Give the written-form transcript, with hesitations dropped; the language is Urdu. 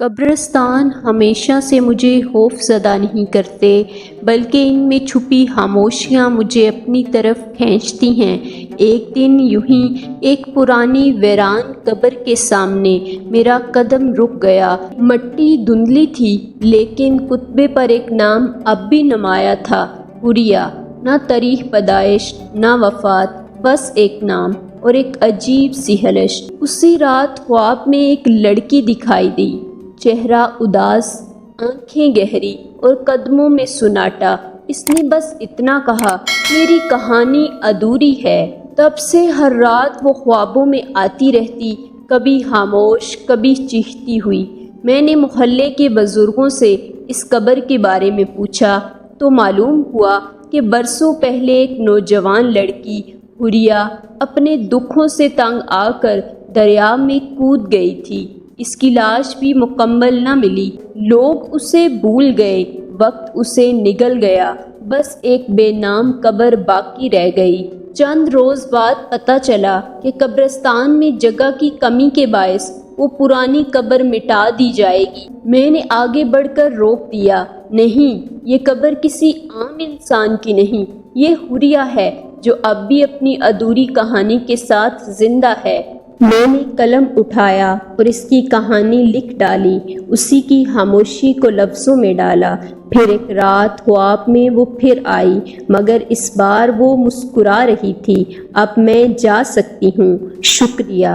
قبرستان ہمیشہ سے مجھے خوف زدہ نہیں کرتے، بلکہ ان میں چھپی خاموشیاں مجھے اپنی طرف کھینچتی ہیں۔ ایک دن یوں ہی ایک پرانی ویران قبر کے سامنے میرا قدم رک گیا۔ مٹی دھندلی تھی، لیکن کتبے پر ایک نام اب بھی نمایاں تھا، حوریہ۔ نہ تاریخ پیدائش، نہ وفات، بس ایک نام اور ایک عجیب سی ہلچ۔ اسی رات خواب میں ایک لڑکی دکھائی دی، چہرہ اداس، آنکھیں گہری اور قدموں میں سناٹا۔ اس نے بس اتنا کہا، میری کہانی ادھوری ہے۔ تب سے ہر رات وہ خوابوں میں آتی رہتی، کبھی خاموش، کبھی چیختی ہوئی۔ میں نے محلے کے بزرگوں سے اس قبر کے بارے میں پوچھا تو معلوم ہوا کہ برسوں پہلے ایک نوجوان لڑکی حوریہ اپنے دکھوں سے تنگ آ کر دریا میں کود گئی تھی۔ اس کی لاش بھی مکمل نہ ملی۔ لوگ اسے بھول گئے، وقت اسے نگل گیا، بس ایک بے نام قبر باقی رہ گئی۔ چند روز بعد پتہ چلا کہ قبرستان میں جگہ کی کمی کے باعث وہ پرانی قبر مٹا دی جائے گی۔ میں نے آگے بڑھ کر روک دیا، نہیں، یہ قبر کسی عام انسان کی نہیں، یہ حوریہ ہے جو اب بھی اپنی ادھوری کہانی کے ساتھ زندہ ہے۔ میں نے قلم اٹھایا اور اس کی کہانی لکھ ڈالی، اسی کی خاموشی کو لفظوں میں ڈالا۔ پھر ایک رات خواب میں وہ پھر آئی، مگر اس بار وہ مسکرا رہی تھی۔ اب میں جا سکتی ہوں، شکریہ۔